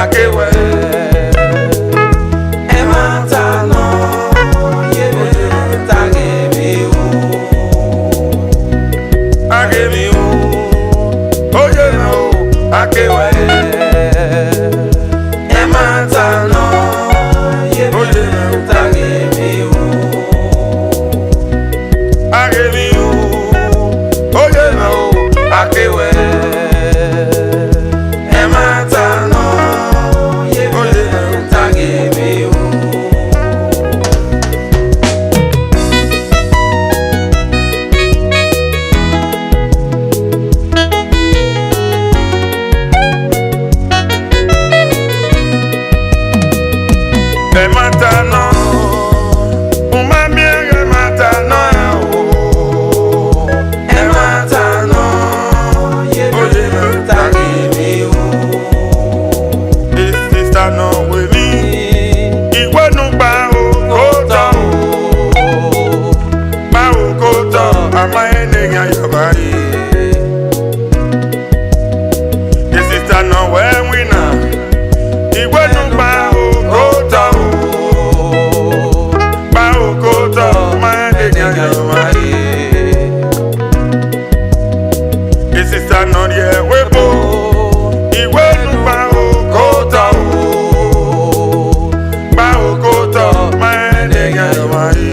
akewe ematano yebe tagemiu Aghemwinru oye no akewe ematano yebe tagemiu Aghemwinru oye no akewe ematano yebe tagemiu Ematano, umami ematano, ematano, oye tagemiu. Sister no with me, igwe nu ba okoto, ama enenya yobari. Sister no when we na, igwe nu ba okoto. Sister no ye webo iwe nu ba okoto ma de ya mai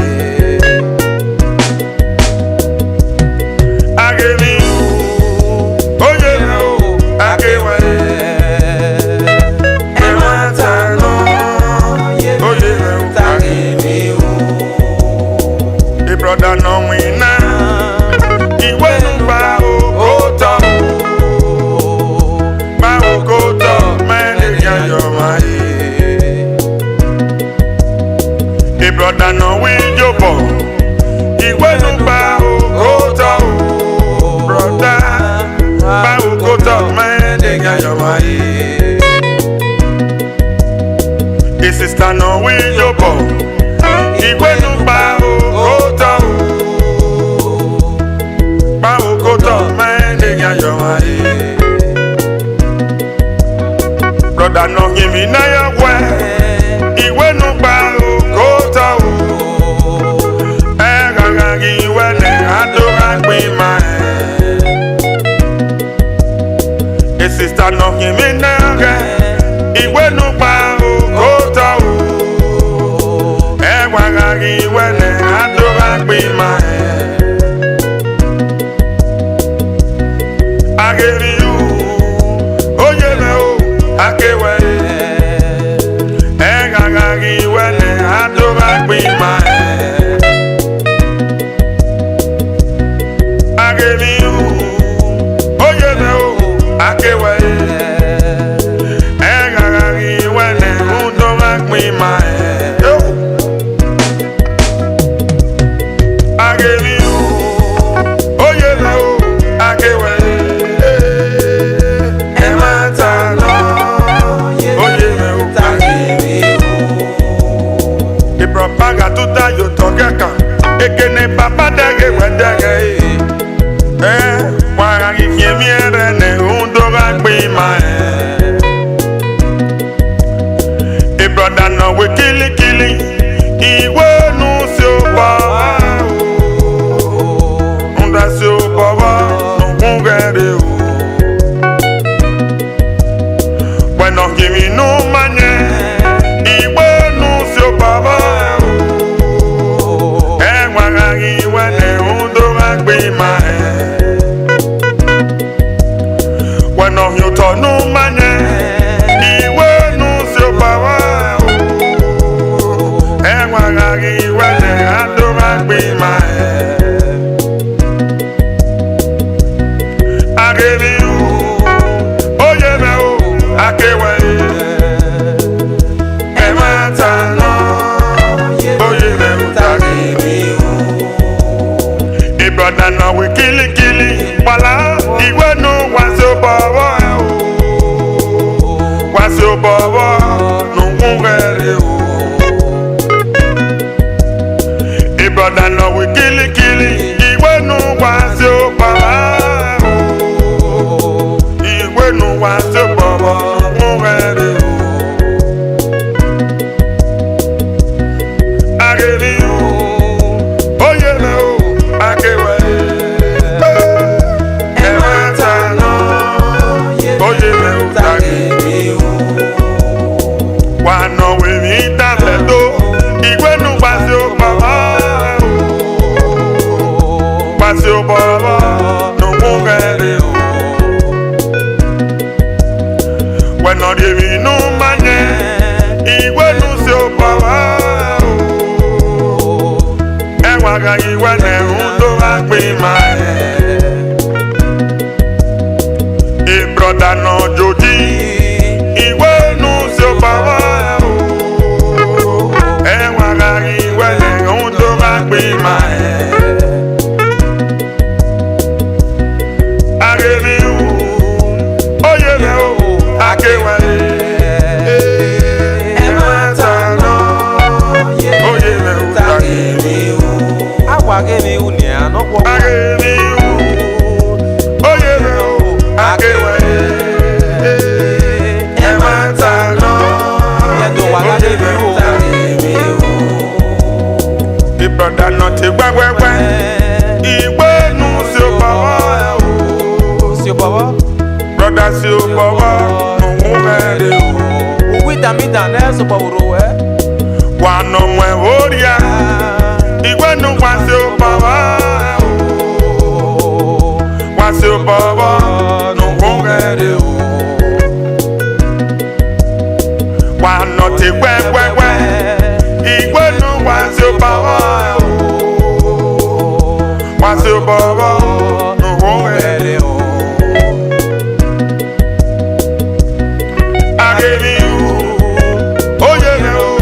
Aghemwinru oye no akewe ematano oye no tagemiu the brother no win iwe nu ba okoto the brother no win jobo iwe nu ba okoto brother ba okoto menega yo mai the sister no win jobo iwe nu ba okoto menega yo mai brother no give me na your way iwe nu ba okoto egagagi iwe ne adora gbe ma e sister no give me na iwe nu ba okoto egagagi iwe ne adora gbe ma Aghemwinru oye no akewe egagagi iwe ne adora gbe ma Aghemwinru oye no akewe egagagi iwe ne adora gbe ma Aghemwinru oye no akewe ematano oye no tagemiu the propaga tuta yo togeka ekene papa dege wedege wara gifiemi ere ne undora gbe ma the brother no we kili iwe nu si opa unda si opa no ngere o when no give me no money iwe nu si opa iwe ne undora gbe ma when no you to no money iwe nu si opa iwe ne adora gbe ma Aghemwinru oye no akewe ematano oye no tagemiu the brother no we kili wala iwe nu wasi obowo no ngere o the brother no we kili iwe nu wasi obowo iwe nu wasi obowo no ngere o Aghemwinru, oye me o, akewe. Ematano, oye me o, Aghemwinru. Wano we mi tabeto, igwenu basi o baba. Basi o baba, no mugere o. When on the no manye, igwenu se o baba. Ewaga igwene undo akpima. E brother no joji, igwenu se o baba. Ewaga igwene undo akpima. Aghemwinru, oye me o, akewe. Ematano, oye me o, Aghemwinru. Aghemwinru ni anoko. Aghemwinru, oye me o, akewe. Ematano, oye me o, Aghemwinru. The brother not a gbagbe, igwenu se o baba. Baba, Brother si o baba, no mugere o. Uwita mita neso bawuro we. Wano mwe oria, igwenu wasi o baba. Wasi o baba, no mugere o. Wano ti kwe, igwenu wasi o baba. Wasi o baba, no mugere o. Aghemwinru, oye me o,